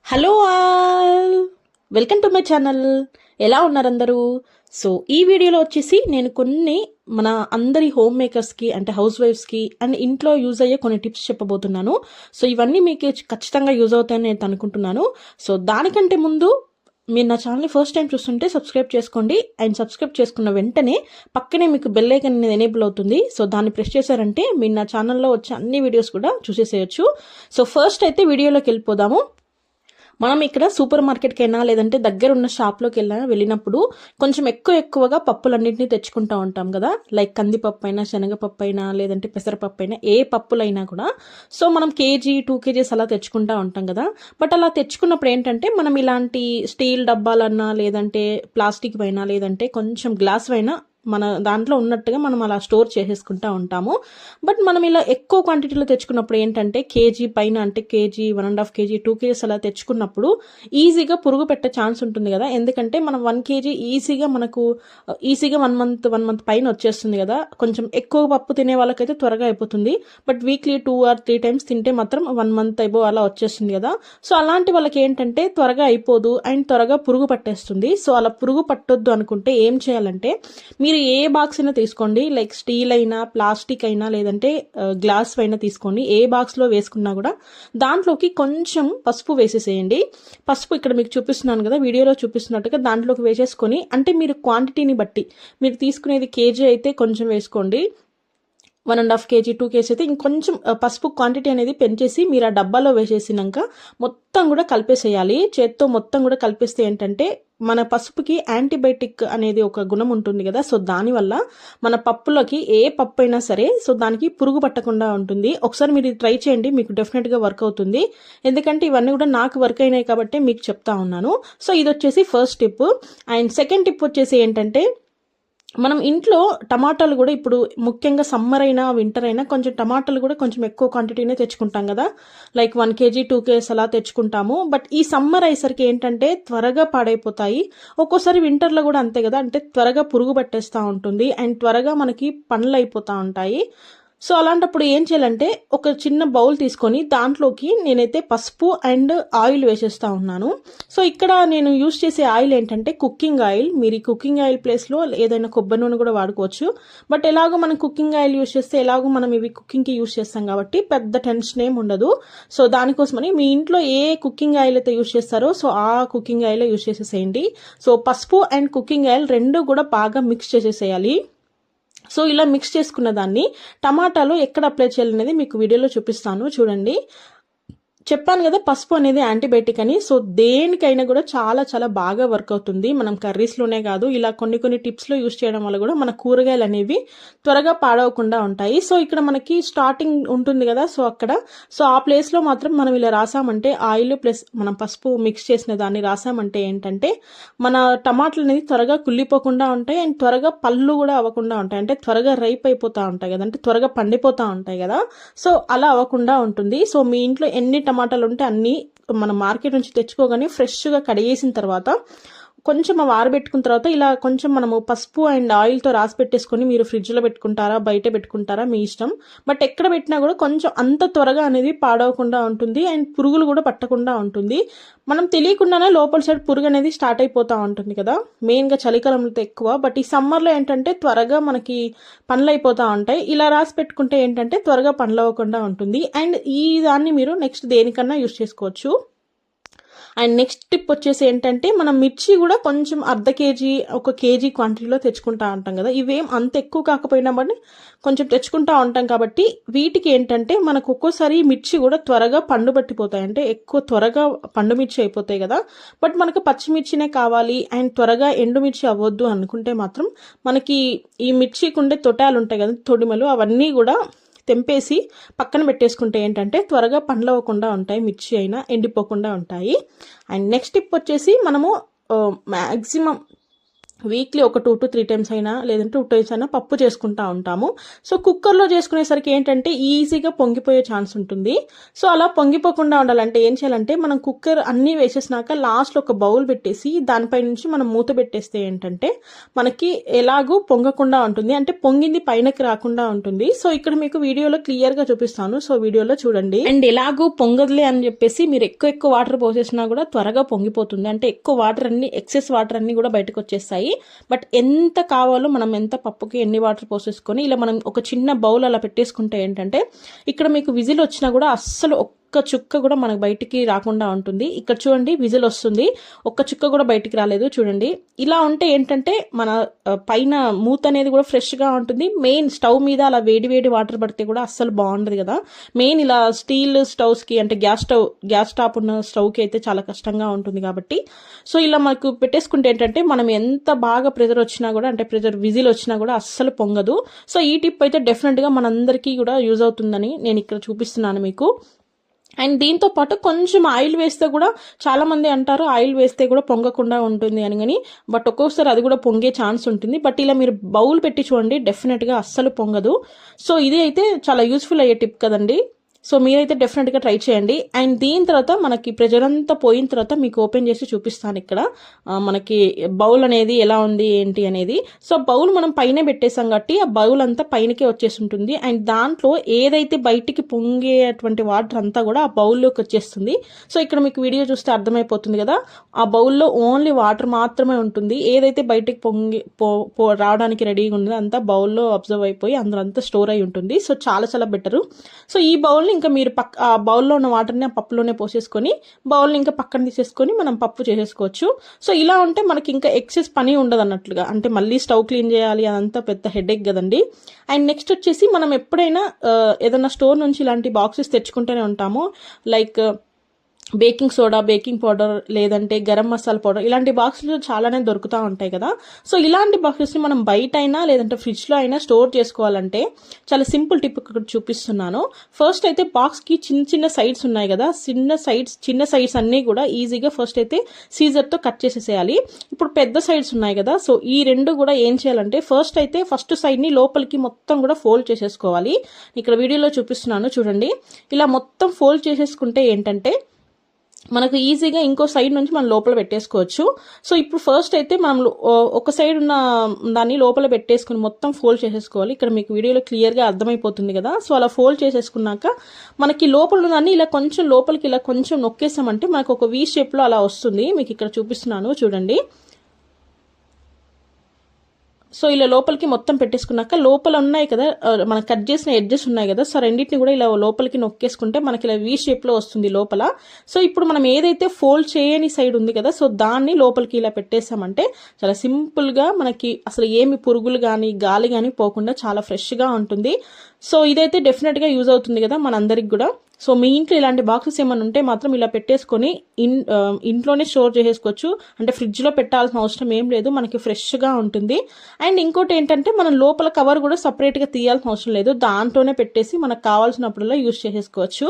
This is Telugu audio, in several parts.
Hello all, welcome to my channel. ఎలా ఉన్నారు అందరూ? సో ఈ వీడియోలో వచ్చేసి నేను కొన్ని మన అందరి హోమ్ మేకర్స్కి అంటే హౌస్ వైఫ్స్కి అండ్ ఇంట్లో యూజ్ అయ్యే కొన్ని టిప్స్ చెప్పబోతున్నాను. సో ఇవన్నీ మీకు ఖచ్చితంగా యూజ్ అవుతాయని నేను అనుకుంటున్నాను. సో దానికంటే ముందు మీరు నా ఛానల్ని ఫస్ట్ టైం చూస్తుంటే సబ్స్క్రైబ్ చేసుకోండి. అండ్ సబ్స్క్రైబ్ చేసుకున్న వెంటనే పక్కనే మీకు బెల్ ఐకాన్ అనేది ఎనేబుల్ అవుతుంది. సో దాన్ని ప్రెస్ చేశారంటే మీరు నా ఛానల్లో వచ్చే అన్ని వీడియోస్ కూడా చూసేసేయచ్చు. సో ఫస్ట్ అయితే వీడియోలోకి వెళ్ళిపోదాము. మనం ఇక్కడ సూపర్ మార్కెట్కి అయినా లేదంటే దగ్గర ఉన్న షాప్లోకి వెళ్ళినప్పుడు కొంచెం ఎక్కువగా పప్పులన్నింటినీ తెచ్చుకుంటూ ఉంటాం కదా. లైక్ కందిపప్పు అయినా, శనగపప్పు అయినా, లేదంటే పెసరపప్పు అయినా, ఏ పప్పులైనా కూడా. సో మనం కేజీ 2 kgs అలా తెచ్చుకుంటూ ఉంటాం కదా. బట్ అలా తెచ్చుకున్నప్పుడు ఏంటంటే మనం ఇలాంటి స్టీల్ డబ్బాలన్నా, లేదంటే ప్లాస్టిక్ అయినా, లేదంటే కొంచెం గ్లాస్ అయినా మన దాంట్లో ఉన్నట్టుగా మనం అలా స్టోర్ చేసేసుకుంటూ ఉంటాము. బట్ మనం ఇలా ఎక్కువ క్వాంటిటీలో తెచ్చుకున్నప్పుడు ఏంటంటే కేజీ పైన, అంటే కేజీ, 1.5 kg, 2 kgs అలా తెచ్చుకున్నప్పుడు ఈజీగా పురుగు పెట్టే ఛాన్స్ ఉంటుంది కదా. ఎందుకంటే మనం 1 kg ఈజీగా 1 మంత్ పైన వచ్చేస్తుంది కదా. కొంచెం ఎక్కువ పప్పు తినే వాళ్ళకైతే త్వరగా అయిపోతుంది. బట్ వీక్లీ 2 or 3 times తింటే మాత్రం 1 month అలా వచ్చేస్తుంది కదా. సో అలాంటి వాళ్ళకి ఏంటంటే త్వరగా అయిపోదు అండ్ త్వరగా పురుగు పట్టేస్తుంది. సో అలా పురుగు పట్టొద్దు అనుకుంటే ఏం చేయాలంటే, మీరు ఏ బాక్స్ అయినా తీసుకోండి, లైక్ స్టీల్ అయినా, ప్లాస్టిక్ అయినా, లేదంటే గ్లాస్ అయినా తీసుకోండి. ఏ బాక్స్లో వేసుకున్నా కూడా దాంట్లోకి కొంచెం పసుపు వేసేసేయండి. పసుపు ఇక్కడ మీకు చూపిస్తున్నాను కదా, వీడియోలో చూపిస్తున్నట్టుగా దాంట్లోకి వేసేసుకొని, అంటే మీరు క్వాంటిటీని బట్టి, మీరు తీసుకునేది కేజీ అయితే కొంచెం వేసుకోండి, 1.5 kg, 2 kgs అయితే ఇంకొంచెం పసుపు క్వాంటిటీ అనేది పెంచేసి మీరు ఆ డబ్బాలో వేసేసినాక మొత్తం కూడా కలిపేసేయాలి. చేత్తో మొత్తం కూడా కలిపేస్తే ఏంటంటే మన పసుపుకి యాంటీబయాటిక్ అనేది ఒక గుణం ఉంటుంది కదా. సో దానివల్ల మన పప్పులకి ఏ పప్పు అయినా సరే సో దానికి పురుగు పట్టకుండా ఉంటుంది. ఒకసారి మీరు ట్రై చేయండి, మీకు డెఫినెట్గా వర్క్ అవుతుంది. ఎందుకంటే ఇవన్నీ కూడా నాకు వర్క్ అయినాయి కాబట్టి మీకు చెప్తా ఉన్నాను. సో ఇది వచ్చేసి first tip. And second tip వచ్చేసి ఏంటంటే, మనం ఇంట్లో టమాటాలు కూడా ఇప్పుడు ముఖ్యంగా సమ్మర్ అయినా వింటర్ అయినా కొంచెం టమాటాలు కూడా కొంచెం ఎక్కువ క్వాంటిటీనే తెచ్చుకుంటాం కదా. లైక్ 1 kg, 2 kgs అలా తెచ్చుకుంటాము. బట్ ఈ సమ్మర్ అయ్యేసరికి ఏంటంటే త్వరగా పాడైపోతాయి. ఒక్కోసారి వింటర్లో కూడా అంతే కదా, అంటే త్వరగా పురుగు పట్టేస్తూ ఉంటుంది అండ్ త్వరగా మనకి పండ్లు అయిపోతూ ఉంటాయి. సో అలాంటప్పుడు ఏం చేయాలంటే, ఒక చిన్న బౌల్ తీసుకొని దాంట్లోకి నేనైతే పసుపు అండ్ ఆయిల్ వేసేస్తా ఉన్నాను. సో ఇక్కడ నేను యూస్ చేసే ఆయిల్ ఏంటంటే కుకింగ్ ఆయిల్. మీరు ఈ కుకింగ్ ఆయిల్ ప్లేస్లో ఏదైనా కొబ్బరి నూనె కూడా వాడుకోవచ్చు. బట్ ఎలాగో మనం కుకింగ్ ఆయిల్ యూస్ చేస్తే ఎలాగో మనం ఇవి కుకింగ్కి యూస్ చేస్తాం కాబట్టి పెద్ద టెన్షన్ ఏమి ఉండదు. సో దానికోసమని మీ ఇంట్లో ఏ కుకింగ్ ఆయిల్ అయితే యూస్ చేస్తారో సో ఆ కుకింగ్ ఆయిల్ యూస్ చేసేసేయండి. సో పసుపు అండ్ కుకింగ్ ఆయిల్ రెండు కూడా బాగా మిక్స్ చేసేసేయాలి. సో ఇలా మిక్స్ చేసుకున్న దాన్ని టమాటాలో ఎక్కడ అప్లై చేయాలనేది మీకు వీడియోలో చూపిస్తాను, చూడండి. చెప్పాను కదా పసుపు అనేది యాంటీబయాటిక్ అని. సో దేనికైనా కూడా చాలా చాలా బాగా వర్క్ అవుతుంది. మనం కర్రీస్లోనే కాదు, ఇలా కొన్ని టిప్స్లో యూస్ చేయడం వల్ల కూడా మన కూరగాయలు అనేవి త్వరగా పాడవకుండా ఉంటాయి. సో ఇక్కడ మనకి స్టార్టింగ్ ఉంటుంది కదా, సో ఆ ప్లేస్లో మాత్రం మనం ఇలా రాసామంటే, ఆయిల్ ప్లస్ మనం పసుపు మిక్స్ చేసిన దాన్ని రాసామంటే ఏంటంటే మన టమాటాలు అనేది త్వరగా కుళ్ళిపోకుండా ఉంటాయి అండ్ త్వరగా పళ్ళు కూడా అవ్వకుండా ఉంటాయి. అంటే త్వరగా రైప్ అయిపోతూ ఉంటాయి కదా, అంటే త్వరగా పండిపోతూ ఉంటాయి కదా. సో అలా అవ్వకుండా ఉంటుంది. సో మీ ఇంట్లో ఎన్ని టమాటాలు ఉంటే అన్ని మనం మార్కెట్ నుంచి తెచ్చుకోగానే ఫ్రెష్గా కడిగేసిన తర్వాత కొంచెం అవి ఆరబెట్టుకున్న తర్వాత ఇలా కొంచెం మనము పసుపు అండ్ ఆయిల్తో రాసి పెట్టేసుకొని మీరు ఫ్రిడ్జ్లో పెట్టుకుంటారా, బయట పెట్టుకుంటారా, మీ ఇష్టం. బట్ ఎక్కడ పెట్టినా కూడా కొంచెం అంత త్వరగా అనేది పాడవకుండా ఉంటుంది అండ్ పురుగులు కూడా పట్టకుండా ఉంటుంది. మనం తెలియకుండానే లోపల సైడ్ పురుగు అనేది స్టార్ట్ అయిపోతూ ఉంటుంది కదా, మెయిన్గా చలికాలంలో ఎక్కువ. బట్ ఈ సమ్మర్లో ఏంటంటే త్వరగా మనకి పండ్లు అయిపోతూ ఉంటాయి. ఇలా రాసి పెట్టుకుంటే ఏంటంటే త్వరగా పండ్లు అవ్వకుండా ఉంటుంది. అండ్ ఈ దాన్ని మీరు నెక్స్ట్ దేనికన్నా యూస్ చేసుకోవచ్చు. అండ్ నెక్స్ట్ టిప్ వచ్చేసి ఏంటంటే, మనం మిర్చి కూడా కొంచెం 1/2 kg, 1 kg క్వాంటిటీలో తెచ్చుకుంటా ఉంటాం కదా. ఇవేం అంత ఎక్కువ కాకపోయినా బట్టి కొంచెం తెచ్చుకుంటా ఉంటాం కాబట్టి వీటికి ఏంటంటే మనకు ఒక్కోసారి మిర్చి కూడా త్వరగా పండు పట్టిపోతాయి, అంటే ఎక్కువ త్వరగా పండు మిర్చి అయిపోతాయి కదా. బట్ మనకు పచ్చిమిర్చినే కావాలి అండ్ త్వరగా ఎండుమిర్చి అవ్వద్దు అనుకుంటే మాత్రం మనకి ఈ మిర్చికి ఉండే తొటాలు ఉంటాయి కదా, తొడిమలు, అవన్నీ కూడా తెంపేసి పక్కన పెట్టేసుకుంటే ఏంటంటే త్వరగా పండ్లు అవ్వకుండా ఉంటాయి, మిర్చి అయినా ఎండిపోకుండా ఉంటాయి. అండ్ నెక్స్ట్ టిప్ వచ్చేసి, మనము మ్యాక్సిమం వీక్లీ ఒక 2 to 3 టైమ్స్ అయినా లేదంటే 2 టైమ్స్ అయినా పప్పు చేసుకుంటా ఉంటాము. సో కుక్కర్లో చేసుకునేసరికి ఏంటంటే ఈజీగా పొంగిపోయే ఛాన్స్ ఉంటుంది. సో అలా పొంగిపోకుండా ఉండాలంటే ఏం చేయాలంటే మనం కుక్కర్ అన్నీ వేసేసినాక లాస్ట్లో ఒక బౌల్ పెట్టేసి దానిపై నుంచి మనం మూత పెట్టేస్తే ఏంటంటే మనకి ఎలాగూ పొంగకుండా ఉంటుంది, అంటే పొంగింది పైనకి రాకుండా ఉంటుంది. సో ఇక్కడ మీకు వీడియోలో క్లియర్గా చూపిస్తాను, సో వీడియోలో చూడండి. అండ్ ఎలాగూ పొంగదులే అని చెప్పేసి మీరు ఎక్కువ వాటర్ పోసేసినా కూడా త్వరగా పొంగిపోతుంది, అంటే ఎక్కువ వాటర్ అన్ని ఎక్సెస్ వాటర్ అన్ని కూడా బయటకు వచ్చేస్తాయి. బట్ ఎంత కావాలో మనం ఎంత పప్పుకి ఎన్ని వాటర్ పోసేసుకొని ఇలా మనం ఒక చిన్న బౌల్ అలా పెట్టేసుకుంటే ఏంటంటే ఇక్కడ మీకు విజిల్ వచ్చినా కూడా అస్సలు ఒక్క చుక్క కూడా మనకు బయటికి రాకుండా ఉంటుంది. ఇక్కడ చూడండి విజిల్ వస్తుంది, ఒక్క చుక్క కూడా బయటికి రాలేదు చూడండి. ఇలా ఉంటే ఏంటంటే మన పైన మూత అనేది కూడా ఫ్రెష్గా ఉంటుంది. మెయిన్ స్టవ్ మీద అలా వేడి వాటర్ పడితే కూడా అస్సలు బాగుండదు కదా. మెయిన్ ఇలా స్టీల్ స్టవ్స్కి అంటే గ్యాస్ టాప్ ఉన్న స్టవ్కి అయితే చాలా కష్టంగా ఉంటుంది కాబట్టి సో ఇలా మనకు పెట్టేసుకుంటే ఏంటంటే మనం ఎంత బాగా ప్రెజర్ వచ్చినా కూడా అంటే ప్రెజర్ విజిల్ వచ్చినా కూడా అస్సలు పొంగదు. సో ఈ టిప్ అయితే డెఫినెట్గా మనందరికీ కూడా యూజ్ అవుతుందని నేను ఇక్కడ చూపిస్తున్నాను మీకు. అండ్ దీంతో పాటు కొంచెం ఆయిల్ వేస్తే కూడా చాలా మంది అంటారు ఆయిల్ వేస్తే కూడా పొంగకుండా ఉంటుంది అని, కానీ బట్ ఒక్కొక్కసారి అది కూడా పొంగే ఛాన్స్ ఉంటుంది. బట్ ఇలా మీరు బౌల్ పెట్టి చూడండి డెఫినెట్గా అస్సలు పొంగదు. సో ఇది అయితే చాలా యూస్ఫుల్ అయ్యే టిప్ కదండి. సో మీరైతే డెఫినెట్గా ట్రై చేయండి. అండ్ దీని తర్వాత మనకి ప్రెజర్ అంతా పోయిన తర్వాత మీకు ఓపెన్ చేసి చూపిస్తాను ఇక్కడ మనకి బౌల్ అనేది ఎలా ఉంది ఏంటి అనేది. సో బౌల్ మనం పైన పెట్టేసాం కాబట్టి ఆ బౌల్ అంతా పైనకే వచ్చేసి ఉంటుంది. అండ్ దాంట్లో ఏదైతే బయటికి పొంగేటువంటి వాటర్ అంతా కూడా ఆ బౌల్లోకి వచ్చేస్తుంది. సో ఇక్కడ మీకు వీడియో చూస్తే అర్థమైపోతుంది కదా, ఆ బౌల్లో ఓన్లీ వాటర్ మాత్రమే ఉంటుంది. ఏదైతే బయటికి రావడానికి రెడీగా ఉందో అంతా బౌల్లో అబ్జర్వ్ అయిపోయి అందులో అంతా స్టోర్ అయి ఉంటుంది. సో చాలా బెటరు. సో ఈ బౌల్ని ఇంకా మీరు ఆ బౌల్లో ఉన్న వాటర్ని ఆ పప్పులోనే పోసేసుకొని బౌల్ని ఇంకా పక్కన తీసేసుకొని మనం పప్పు చేసేసుకోవచ్చు. సో ఇలా ఉంటే మనకి ఇంకా ఎక్సెస్ పని ఉండదు అన్నట్లుగా, అంటే మళ్ళీ స్టవ్ క్లీన్ చేయాలి అదంతా పెద్ద హెడేక్ కదండి. అండ్ నెక్స్ట్ వచ్చేసి మనం ఎప్పుడైనా ఏదైనా స్టోర్ నుంచి ఇలాంటి బాక్సెస్ తెచ్చుకుంటూనే ఉంటాము, like baking soda, baking powder, లేదంటే గరం మసాలా పౌడర్, ఇలాంటి బాక్సులు చాలానే దొరుకుతూ ఉంటాయి కదా. సో ఇలాంటి బాక్సెస్ని మనం బయట అయినా లేదంటే ఫ్రిడ్జ్లో అయినా స్టోర్ చేసుకోవాలంటే చాలా సింపుల్ టిప్ ఇక్కడ చూపిస్తున్నాను. ఫస్ట్ అయితే బాక్స్కి చిన్న సైడ్స్ ఉన్నాయి కదా, చిన్న సైడ్స్ అన్నీ కూడా ఈజీగా ఫస్ట్ అయితే సీజర్తో కట్ చేసేసేయాలి. ఇప్పుడు పెద్ద సైడ్స్ ఉన్నాయి కదా, సో ఈ రెండు కూడా ఏం చేయాలంటే ఫస్ట్ సైడ్ని లోపలికి మొత్తం కూడా ఫోల్డ్ చేసేసుకోవాలి. ఇక్కడ వీడియోలో చూపిస్తున్నాను చూడండి. ఇలా మొత్తం ఫోల్డ్ చేసేసుకుంటే ఏంటంటే మనకు ఈజీగా ఇంకో సైడ్ నుంచి మనం లోపల పెట్టేసుకోవచ్చు. సో ఇప్పుడు ఫస్ట్ అయితే మనం ఒక సైడ్ ఉన్న దాన్ని లోపల పెట్టేసుకుని మొత్తం ఫోల్డ్ చేసేసుకోవాలి. ఇక్కడ మీకు వీడియోలో క్లియర్గా అర్థమైపోతుంది కదా. సో అలా ఫోల్డ్ చేసేసుకున్నాక మనకి లోపల ఉన్నదాన్ని ఇలా కొంచెం లోపలికి ఇలా కొంచెం నొక్కేసామంటే మనకు ఒక వీ షేప్లో అలా వస్తుంది. మీకు ఇక్కడ చూపిస్తున్నాను చూడండి. సో ఇలా లోపలికి మొత్తం పెట్టేసుకున్నాక లోపల ఉన్నాయి కదా మనం కట్ చేసిన ఎడ్జెస్ ఉన్నాయి కదా, సో రెండింటిని కూడా ఇలా లోపలికి నొక్కేసుకుంటే మనకి ఇలా వీ షేప్లో వస్తుంది లోపల. సో ఇప్పుడు మనం ఏదైతే ఫోల్డ్ చేయని సైడ్ ఉంది కదా, సో దాన్ని లోపలికి ఇలా పెట్టేసామంటే చాలా సింపుల్గా మనకి అసలు ఏమి పురుగులు కానీ గాలి కానీ పోకుండా చాలా ఫ్రెష్గా ఉంటుంది. సో ఇదైతే డెఫినెట్గా యూజ్ అవుతుంది కదా మనందరికి కూడా. సో మీ ఇంట్లో ఇలాంటి బాక్సెస్ ఏమైనా ఉంటే మాత్రం ఇలా పెట్టేసుకొని ఇంట్లోనే స్టోర్ చేసేసుకోవచ్చు, అంటే ఫ్రిడ్జ్లో పెట్టాల్సిన అవసరం ఏం లేదు, మనకి ఫ్రెష్గా ఉంటుంది. అండ్ ఇంకోటి ఏంటంటే మనం లోపల కవర్ కూడా సపరేట్గా తీయాల్సిన అవసరం లేదు, దాంట్లోనే పెట్టేసి మనకు కావాల్సినప్పుడల్లా యూజ్ చేసేసుకోవచ్చు.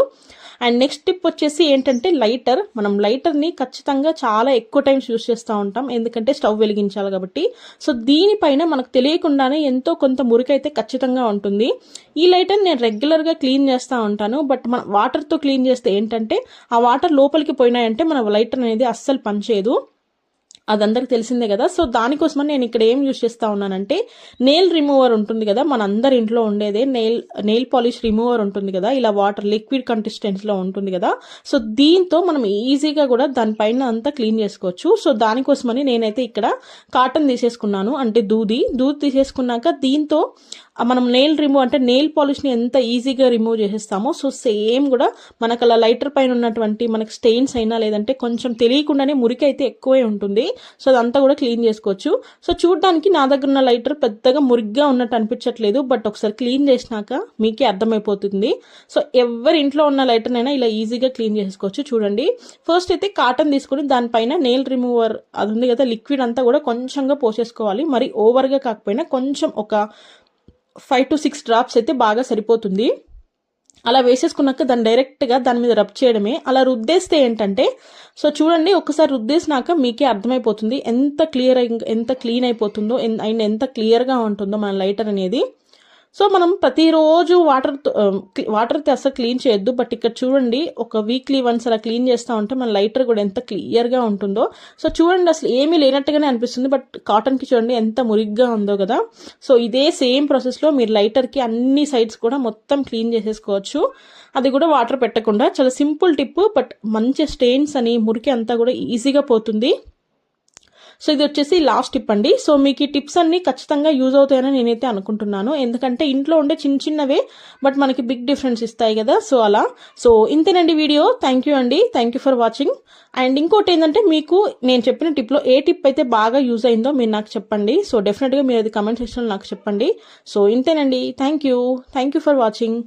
అండ్ నెక్స్ట్ టిప్ వచ్చేసి ఏంటంటే లైటర్. మనం లైటర్ని ఖచ్చితంగా చాలా ఎక్కువ టైమ్స్ యూజ్ చేస్తూ ఉంటాం, ఎందుకంటే స్టవ్ వెలిగించాలి కాబట్టి. సో దీనిపైన మనకు తెలియకుండానే ఎంతో కొంత మురికైతే ఖచ్చితంగా ఉంటుంది. ఈ లైటర్ నేను రెగ్యులర్గా క్లీన్ చేస్తూ ఉంటాను, బట్ మన వాటర్తో క్లీన్ చేస్తే ఏంటంటే ఆ వాటర్ లోపలికి పోయినాయంటే మన లైటర్ అనేది అస్సలు పనిచేయదు, అదందరికి తెలిసిందే కదా. సో దానికోసమని నేను ఇక్కడ ఏం యూజ్ చేస్తూ ఉన్నానంటే నెయిల్ రిమూవర్ ఉంటుంది కదా, మన అందరి ఇంట్లో ఉండేదే నెయిల్ పాలిష్ రిమూవర్ ఉంటుంది కదా, ఇలా వాటర్ లిక్విడ్ కన్సిస్టెన్సీలో ఉంటుంది కదా. సో దీంతో మనం ఈజీగా కూడా దానిపైన అంతా క్లీన్ చేసుకోవచ్చు. సో దానికోసమని నేనైతే ఇక్కడ కాటన్ తీసేసుకున్నాను, అంటే దూది తీసేసుకున్నాక దీంతో మనం నెయిల్ రిమూవ్ అంటే నెయిల్ పాలిష్ని ఎంత ఈజీగా రిమూవ్ చేసేస్తామో సో సేమ్ కూడా మనకు అలా లైటర్ పైన ఉన్నటువంటి మనకి స్టెయిన్స్ అయినా లేదంటే కొంచెం తెలియకుండానే మురికి అయితే ఎక్కువే ఉంటుంది. సో అదంతా కూడా క్లీన్ చేసుకోవచ్చు. సో చూడడానికి నా దగ్గర ఉన్న లైటర్ పెద్దగా మురిగ్గా ఉన్నట్టు అనిపించట్లేదు, బట్ ఒకసారి క్లీన్ చేసినాక మీకే అర్థమైపోతుంది. సో ఎవరి ఇంట్లో ఉన్న లైటర్నైనా ఇలా ఈజీగా క్లీన్ చేసుకోవచ్చు. చూడండి, ఫస్ట్ అయితే కాటన్ తీసుకుని దానిపైన నెయిల్ రిమూవర్ అది ఉంది కదా లిక్విడ్ అంతా కూడా కొంచెంగా పోసేసుకోవాలి, మరి ఓవర్గా కాకపోయినా కొంచెం ఒక 5 to 6 డ్రాప్స్ అయితే బాగా సరిపోతుంది. అలా వేసేసుకున్నాక దాన్ని డైరెక్ట్గా దాని మీద రబ్ చేయడమే. అలా రుద్దేస్తే ఏంటంటే, సో చూడండి ఒకసారి రుద్దేసినాక మీకే అర్థమైపోతుంది ఎంత క్లీన్ అయిపోతుందో అండ్ ఎంత క్లియర్గా ఉంటుందో మన లైటర్ అనేది. సో మనం ప్రతిరోజు వాటర్తో అసలు క్లీన్ చేయొద్దు, బట్ ఇక్కడ చూడండి ఒక వీక్లీ వన్స్ అలా క్లీన్ చేస్తూ ఉంటే మన లైటర్ కూడా ఎంత క్లియర్గా ఉంటుందో. సో చూడండి అసలు ఏమీ లేనట్టుగానే అనిపిస్తుంది, బట్ కాటన్కి చూడండి ఎంత మురిగ్గా ఉందో కదా. సో ఇదే సేమ్ ప్రాసెస్లో మీరు లైటర్కి అన్ని సైడ్స్ కూడా మొత్తం క్లీన్ చేసేసుకోవచ్చు, అది కూడా వాటర్ పెట్టకుండా. చాలా సింపుల్ టిప్, బట్ మంచి స్టెయిన్స్ అని మురికి అంతా కూడా ఈజీగా పోతుంది. సో ఇది వచ్చేసి లాస్ట్ టిప్ అండి. సో మీకు ఈ టిప్స్ అన్ని ఖచ్చితంగా యూజ్ అవుతాయని నేనైతే అనుకుంటున్నాను, ఎందుకంటే ఇంట్లో ఉండే చిన్నవే బట్ మనకి బిగ్ డిఫరెన్స్ ఇస్తాయి కదా. సో అలా. సో ఇంతేనండి వీడియో. థ్యాంక్ యూ అండి, thank you for watching. And ఇంకోటి ఏంటంటే, మీకు నేను చెప్పిన టిప్లో ఏ టిప్ అయితే బాగా యూజ్ అయిందో మీరు నాకు చెప్పండి. సో డెఫినెట్గా మీరు అది కమెంట్ సెక్షన్లో నాకు చెప్పండి. సో ఇంతేనండి, థ్యాంక్ యూ ఫర్ వాచింగ్.